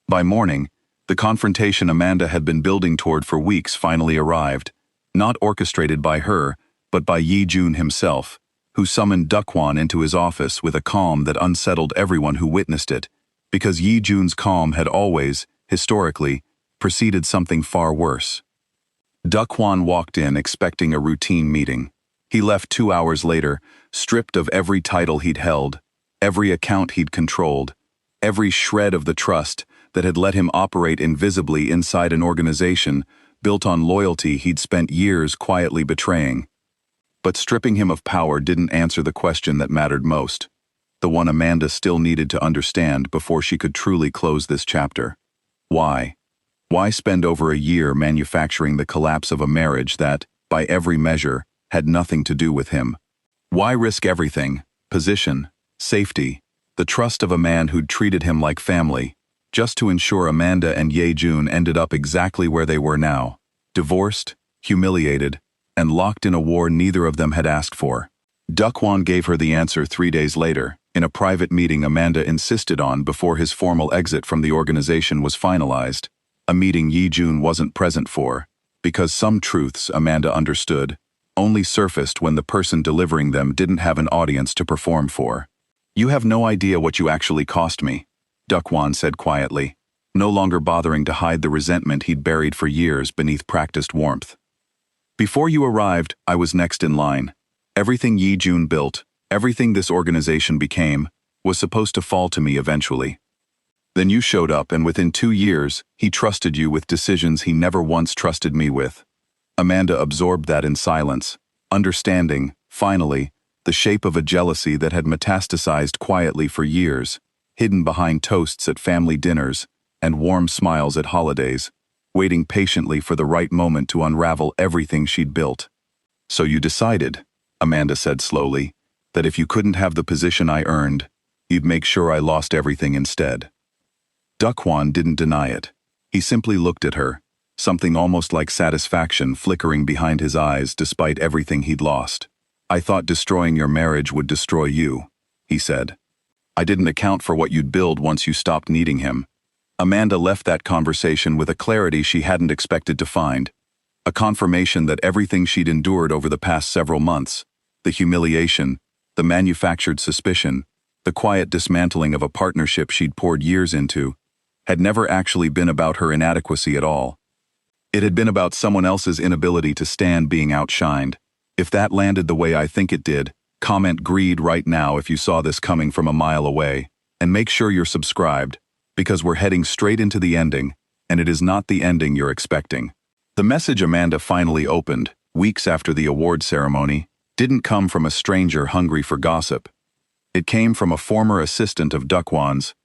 By morning, the confrontation Amanda had been building toward for weeks finally arrived, not orchestrated by her, but by Yejun himself, who summoned Dukwon into his office with a calm that unsettled everyone who witnessed it, because Yejun's calm had always, historically, preceded something far worse. Dukwon walked in expecting a routine meeting. He left 2 hours later, stripped of every title he'd held, every account he'd controlled, every shred of the trust that had let him operate invisibly inside an organization built on loyalty he'd spent years quietly betraying. But stripping him of power didn't answer the question that mattered most, the one Amanda still needed to understand before she could truly close this chapter. Why? Why spend over a year manufacturing the collapse of a marriage that, by every measure, had nothing to do with him? Why risk everything, position, safety, the trust of a man who'd treated him like family, just to ensure Amanda and Yejun ended up exactly where they were now, divorced, humiliated, and locked in a war neither of them had asked for? Dukwon gave her the answer 3 days later, in a private meeting Amanda insisted on before his formal exit from the organization was finalized, a meeting Yejun wasn't present for, because some truths Amanda understood only surfaced when the person delivering them didn't have an audience to perform for. "You have no idea what you actually cost me," Dukwon said quietly, no longer bothering to hide the resentment he'd buried for years beneath practiced warmth. "Before you arrived, I was next in line. Everything Yejun built, everything this organization became, was supposed to fall to me eventually. Then you showed up, and within 2 years, he trusted you with decisions he never once trusted me with. Amanda absorbed that in silence, understanding, finally, the shape of a jealousy that had metastasized quietly for years, hidden behind toasts at family dinners and warm smiles at holidays, waiting patiently for the right moment to unravel everything she'd built. "So you decided," Amanda said slowly, "that if you couldn't have the position I earned, you'd make sure I lost everything instead." Dukwon didn't deny it. He simply looked at her, something almost like satisfaction flickering behind his eyes despite everything he'd lost. "I thought destroying your marriage would destroy you," he said. "I didn't account for what you'd build once you stopped needing him." Amanda left that conversation with a clarity she hadn't expected to find, a confirmation that everything she'd endured over the past several months, the humiliation, the manufactured suspicion, the quiet dismantling of a partnership she'd poured years into, had never actually been about her inadequacy at all. It had been about someone else's inability to stand being outshined. If that landed the way I think it did, comment "greed" right now if you saw this coming from a mile away, and make sure you're subscribed, because we're heading straight into the ending, and it is not the ending you're expecting. The message Amanda finally opened, weeks after the award ceremony, didn't come from a stranger hungry for gossip. It came from a former assistant of Dukwon's,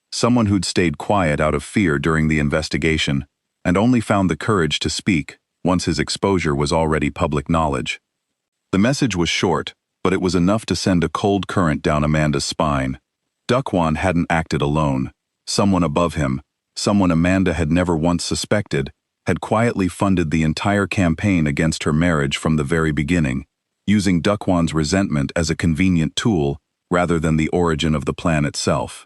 someone who'd stayed quiet out of fear during the investigation, and only found the courage to speak once his exposure was already public knowledge. The message was short, but it was enough to send a cold current down Amanda's spine. Dukwon hadn't acted alone. Someone above him, someone Amanda had never once suspected, had quietly funded the entire campaign against her marriage from the very beginning, using Dukwon's resentment as a convenient tool rather than the origin of the plan itself.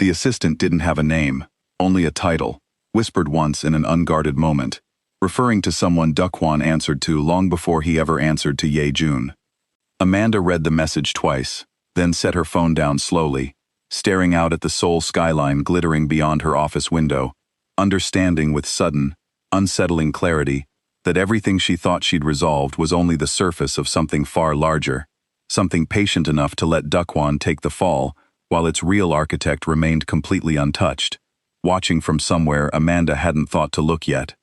The assistant didn't have a name, only a title, whispered once in an unguarded moment, referring to someone Dukwon answered to long before he ever answered to Ye-jun. Amanda read the message twice, then set her phone down slowly, staring out at the Seoul skyline glittering beyond her office window, understanding with sudden, unsettling clarity that everything she thought she'd resolved was only the surface of something far larger, something patient enough to let Dukwon take the fall while its real architect remained completely untouched, watching from somewhere Amanda hadn't thought to look yet.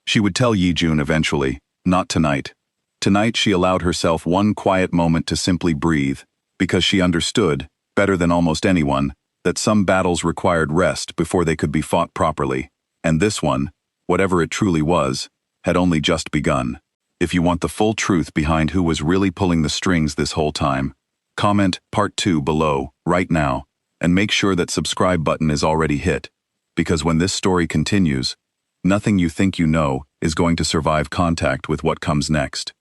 She would tell Ye-jun eventually, not tonight. Tonight she allowed herself one quiet moment to simply breathe, because she understood, better than almost anyone, that some battles required rest before they could be fought properly, and this one, whatever it truly was, had only just begun. If you want the full truth behind who was really pulling the strings this whole time, comment Part 2 below, right now, and make sure that subscribe button is already hit, because when this story continues, nothing you think you know is going to survive contact with what comes next.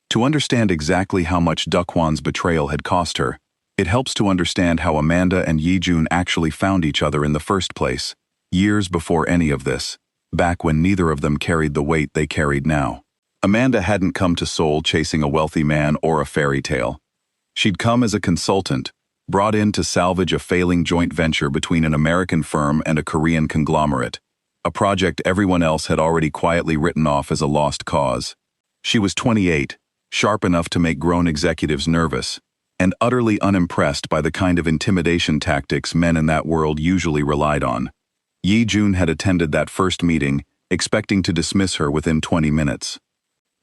To understand exactly how much Dukwon's betrayal had cost her, it helps to understand how Amanda and Ye-jun actually found each other in the first place, years before any of this, back when neither of them carried the weight they carried now. Amanda hadn't come to Seoul chasing a wealthy man or a fairy tale. She'd come as a consultant, brought in to salvage a failing joint venture between an American firm and a Korean conglomerate, a project everyone else had already quietly written off as a lost cause. She was 28, sharp enough to make grown executives nervous, and utterly unimpressed by the kind of intimidation tactics men in that world usually relied on. Ye-jun had attended that first meeting, expecting to dismiss her within 20 minutes.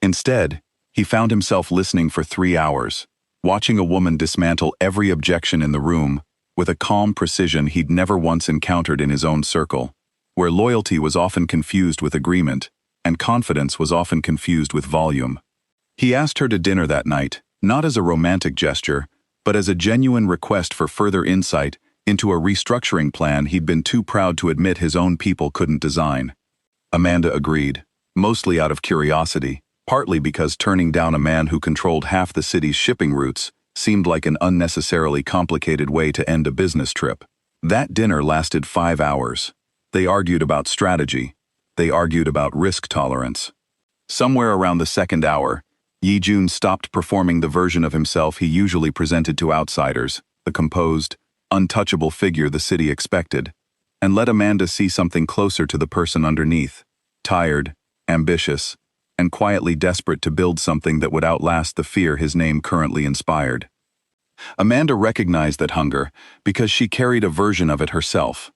Instead, he found himself listening for 3 hours, watching a woman dismantle every objection in the room with a calm precision he'd never once encountered in his own circle, where loyalty was often confused with agreement, and confidence was often confused with volume. He asked her to dinner that night, not as a romantic gesture, but as a genuine request for further insight into a restructuring plan he'd been too proud to admit his own people couldn't design. Amanda agreed, mostly out of curiosity, partly because turning down a man who controlled half the city's shipping routes seemed like an unnecessarily complicated way to end a business trip. That dinner lasted 5 hours. They argued about strategy. They argued about risk tolerance. Somewhere around the second hour, Ye-jun stopped performing the version of himself he usually presented to outsiders, the composed, untouchable figure the city expected, and let Amanda see something closer to the person underneath, tired, ambitious, and quietly desperate to build something that would outlast the fear his name currently inspired. Amanda recognized that hunger because she carried a version of it herself.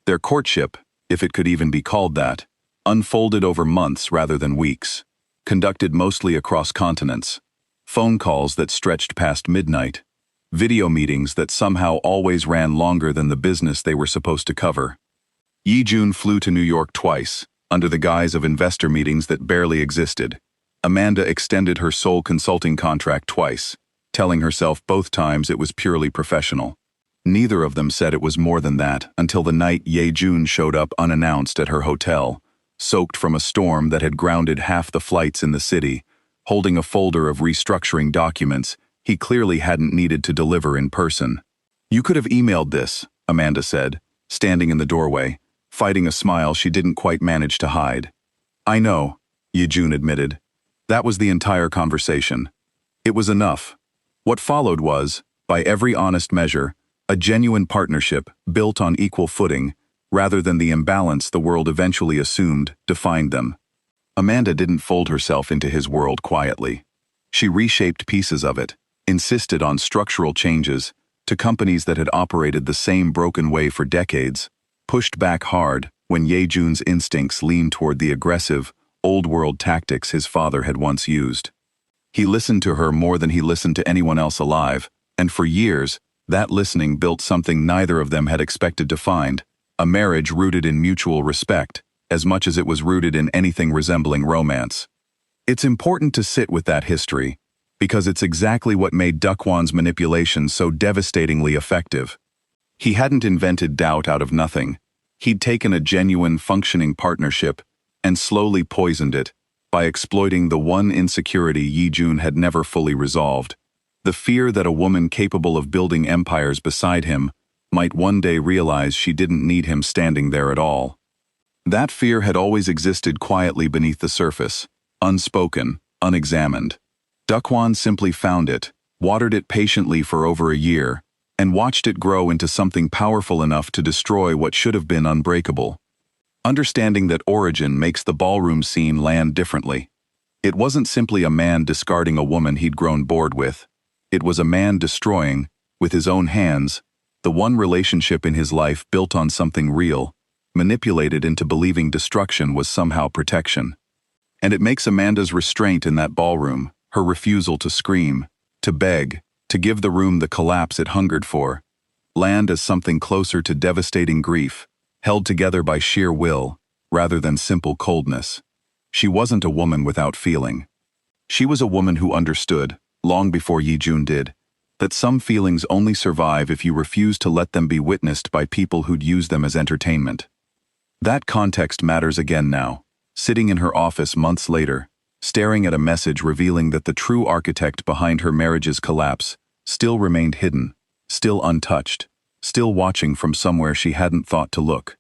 Their courtship, if it could even be called that, unfolded over months rather than weeks, conducted mostly across continents, phone calls that stretched past midnight, video meetings that somehow always ran longer than the business they were supposed to cover. Yi-jun flew to New York twice, under the guise of investor meetings that barely existed. Amanda extended her sole consulting contract twice, telling herself both times it was purely professional. Neither of them said it was more than that until the night Ye-jun showed up unannounced at her hotel, soaked from a storm that had grounded half the flights in the city, holding a folder of restructuring documents he clearly hadn't needed to deliver in person. "You could have emailed this," Amanda said, standing in the doorway, fighting a smile she didn't quite manage to hide. "I know," Ye-jun admitted. "That was the entire conversation. It was enough. What followed was, by every honest measure, a genuine partnership built on equal footing, rather than the imbalance the world eventually assumed defined them." Amanda didn't fold herself into his world quietly. She reshaped pieces of it, insisted on structural changes to companies that had operated the same broken way for decades, pushed back hard when Ye-jun's instincts leaned toward the aggressive, old-world tactics his father had once used. He listened to her more than he listened to anyone else alive, and for years, that listening built something neither of them had expected to find, a marriage rooted in mutual respect, as much as it was rooted in anything resembling romance. It's important to sit with that history, because it's exactly what made Dukwon's manipulation so devastatingly effective. He hadn't invented doubt out of nothing. He'd taken a genuine, functioning partnership and slowly poisoned it by exploiting the one insecurity Yi-jun had never fully resolved, the fear that a woman capable of building empires beside him might one day realize she didn't need him standing there at all. That fear had always existed quietly beneath the surface, unspoken, unexamined. Dukwon simply found it, watered it patiently for over a year, and watched it grow into something powerful enough to destroy what should have been unbreakable. Understanding that origin makes the ballroom scene land differently. It wasn't simply a man discarding a woman he'd grown bored with. It was a man destroying, with his own hands, the one relationship in his life built on something real, manipulated into believing destruction was somehow protection. And it makes Amanda's restraint in that ballroom, her refusal to scream, to beg, to give the room the collapse it hungered for, land as something closer to devastating grief, held together by sheer will, rather than simple coldness. She wasn't a woman without feeling. She was a woman who understood, long before Yi-jun did, that some feelings only survive if you refuse to let them be witnessed by people who'd use them as entertainment. That context matters again now, sitting in her office months later, staring at a message revealing that the true architect behind her marriage's collapse still remained hidden, still untouched, still watching from somewhere she hadn't thought to look.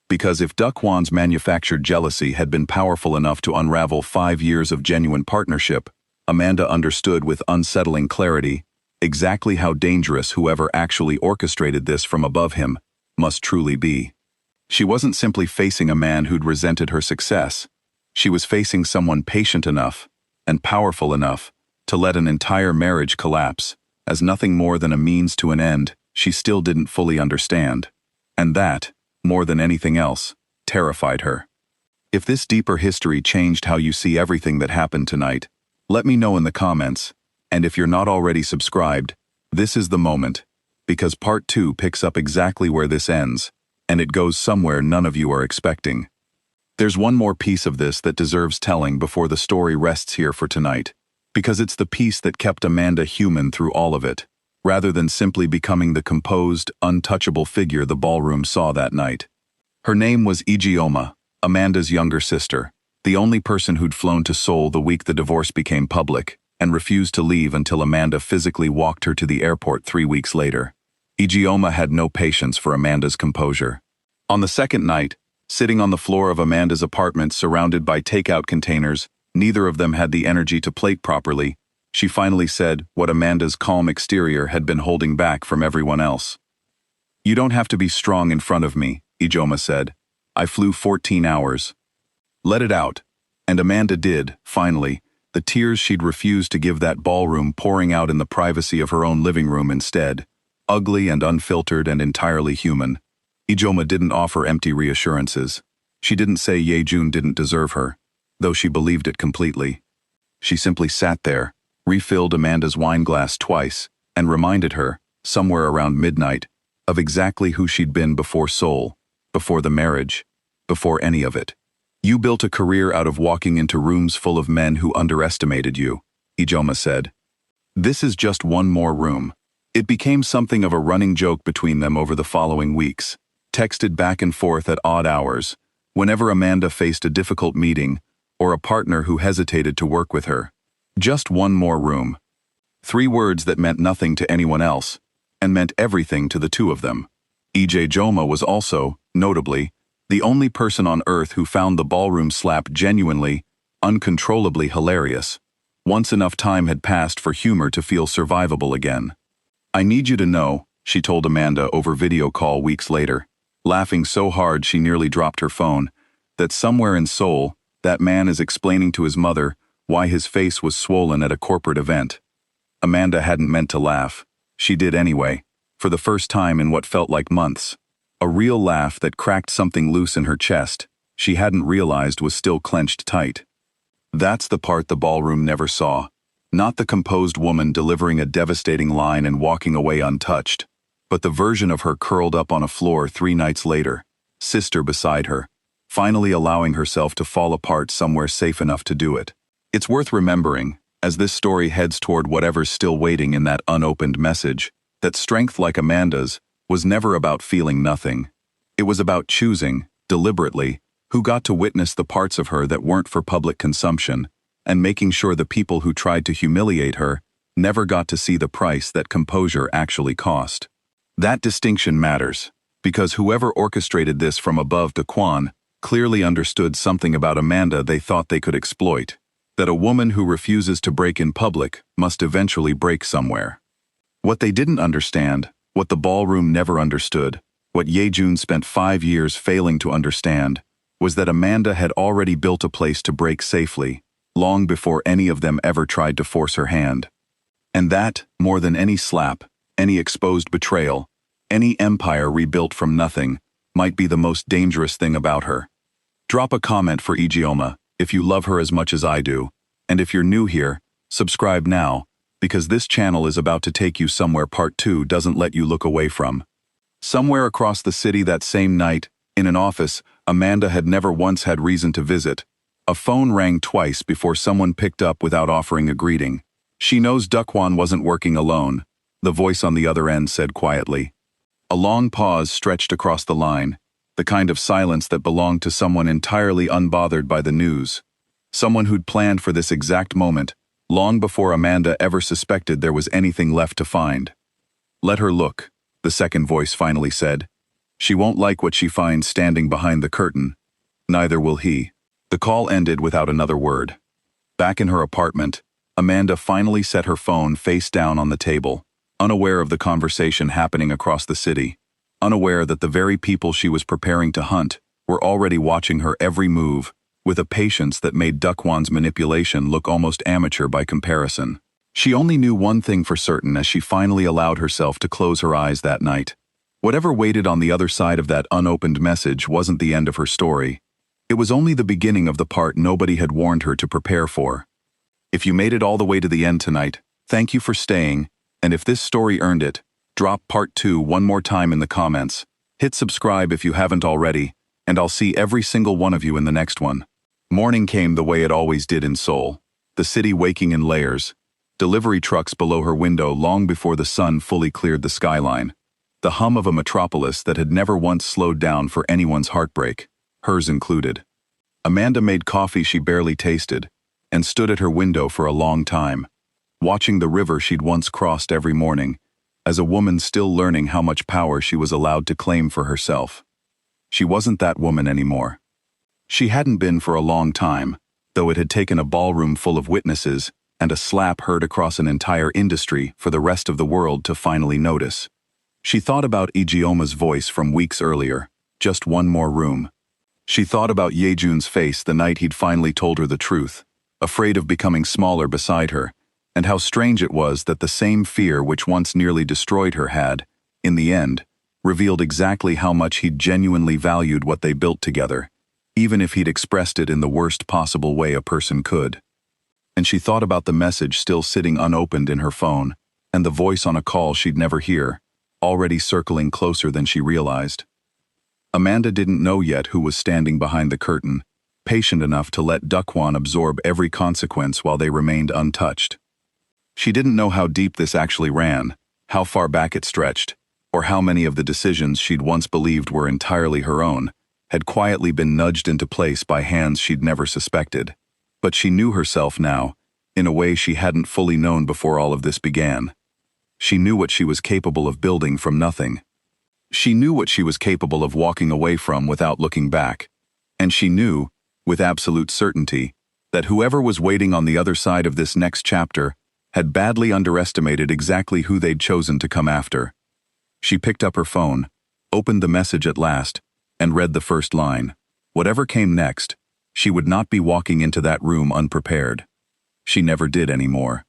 Because if Dukwon's manufactured jealousy had been powerful enough to unravel 5 years of genuine partnership, Amanda understood with unsettling clarity exactly how dangerous whoever actually orchestrated this from above him must truly be. She wasn't simply facing a man who'd resented her success. She was facing someone patient enough and powerful enough to let an entire marriage collapse as nothing more than a means to an end she still didn't fully understand. And that, more than anything else, terrified her. If this deeper history changed how you see everything that happened tonight, let me know in the comments. And if you're not already subscribed, this is the moment, because part 2 picks up exactly where this ends, and it goes somewhere none of you are expecting. There's one more piece of this that deserves telling before the story rests here for tonight, because it's the piece that kept Amanda human through all of it, rather than simply becoming the composed, untouchable figure the ballroom saw that night. Her name was Ijeoma, Amanda's younger sister, the only person who'd flown to Seoul the week the divorce became public, and refused to leave until Amanda physically walked her to the airport 3 weeks later. Ijeoma had no patience for Amanda's composure. On the second night, sitting on the floor of Amanda's apartment surrounded by takeout containers, neither of them had the energy to plate properly, she finally said what Amanda's calm exterior had been holding back from everyone else. "You don't have to be strong in front of me," Ijeoma said. "I flew 14 hours. Let it out." And Amanda did, finally, the tears she'd refused to give that ballroom pouring out in the privacy of her own living room instead, ugly and unfiltered and entirely human. Ijoma didn't offer empty reassurances. She didn't say Yejun didn't deserve her, though she believed it completely. She simply sat there, refilled Amanda's wine glass twice, and reminded her, somewhere around midnight, of exactly who she'd been before Seoul, before the marriage, before any of it. You built a career out of walking into rooms full of men who underestimated you, Ijoma said. This is just one more room. It became something of a running joke between them over the following weeks, texted back and forth at odd hours, whenever Amanda faced a difficult meeting or a partner who hesitated to work with her. Just one more room. 3 words that meant nothing to anyone else, and meant everything to the two of them. Ijoma was also, notably, the only person on earth who found the ballroom slap genuinely, uncontrollably hilarious. Once enough time had passed for humor to feel survivable again. I need you to know, she told Amanda over video call weeks later, laughing so hard she nearly dropped her phone, that somewhere in Seoul, that man is explaining to his mother why his face was swollen at a corporate event. Amanda hadn't meant to laugh. She did anyway, for the first time in what felt like months. A real laugh that cracked something loose in her chest she hadn't realized was still clenched tight. That's the part the ballroom never saw. Not the composed woman delivering a devastating line and walking away untouched, but the version of her curled up on a floor 3 nights later, sister beside her, finally allowing herself to fall apart somewhere safe enough to do it. It's worth remembering, as this story heads toward whatever's still waiting in that unopened message, that strength like Amanda's was never about feeling nothing. It was about choosing, deliberately, who got to witness the parts of her that weren't for public consumption, and making sure the people who tried to humiliate her never got to see the price that composure actually cost. That distinction matters, because whoever orchestrated this from above to Kwan clearly understood something about Amanda they thought they could exploit, that a woman who refuses to break in public must eventually break somewhere. What they didn't understand, what the ballroom never understood, what Yejun spent 5 years failing to understand, was that Amanda had already built a place to break safely, long before any of them ever tried to force her hand. And that, more than any slap, any exposed betrayal, any empire rebuilt from nothing, might be the most dangerous thing about her. Drop a comment for Ijoma if you love her as much as I do, and if you're new here, subscribe now, because this channel is about to take you somewhere part 2 doesn't let you look away from. Somewhere across the city that same night, in an office Amanda had never once had reason to visit, a phone rang twice before someone picked up without offering a greeting. She knows Dukwon wasn't working alone, the voice on the other end said quietly. A long pause stretched across the line, the kind of silence that belonged to someone entirely unbothered by the news. Someone who'd planned for this exact moment, long before Amanda ever suspected there was anything left to find. Let her look, the second voice finally said. She won't like what she finds standing behind the curtain. Neither will he. The call ended without another word. Back in her apartment, Amanda finally set her phone face down on the table, unaware of the conversation happening across the city, unaware that the very people she was preparing to hunt were already watching her every move, with a patience that made Dukwon's manipulation look almost amateur by comparison. She only knew one thing for certain as she finally allowed herself to close her eyes that night. Whatever waited on the other side of that unopened message wasn't the end of her story. It was only the beginning of the part nobody had warned her to prepare for. If you made it all the way to the end tonight, thank you for staying, and if this story earned it, drop part 2 one more time in the comments. Hit subscribe if you haven't already, and I'll see every single one of you in the next one. Morning came the way it always did in Seoul, the city waking in layers, delivery trucks below her window long before the sun fully cleared the skyline. The hum of a metropolis that had never once slowed down for anyone's heartbreak, hers included. Amanda made coffee she barely tasted, and stood at her window for a long time, watching the river she'd once crossed every morning, as a woman still learning how much power she was allowed to claim for herself. She wasn't that woman anymore. She hadn't been for a long time, though it had taken a ballroom full of witnesses and a slap heard across an entire industry for the rest of the world to finally notice. She thought about Ijeoma's voice from weeks earlier, just one more room. She thought about Yejun's face the night he'd finally told her the truth, afraid of becoming smaller beside her, and how strange it was that the same fear which once nearly destroyed her had, in the end, revealed exactly how much he'd genuinely valued what they built together, even if he'd expressed it in the worst possible way a person could. And she thought about the message still sitting unopened in her phone, and the voice on a call she'd never hear, already circling closer than she realized. Amanda didn't know yet who was standing behind the curtain, patient enough to let Dukwon absorb every consequence while they remained untouched. She didn't know how deep this actually ran, how far back it stretched, or how many of the decisions she'd once believed were entirely her own had quietly been nudged into place by hands she'd never suspected. But she knew herself now, in a way she hadn't fully known before all of this began. She knew what she was capable of building from nothing. She knew what she was capable of walking away from without looking back. And she knew, with absolute certainty, that whoever was waiting on the other side of this next chapter had badly underestimated exactly who they'd chosen to come after. She picked up her phone, opened the message at last, and read the first line. Whatever came next, she would not be walking into that room unprepared. She never did anymore.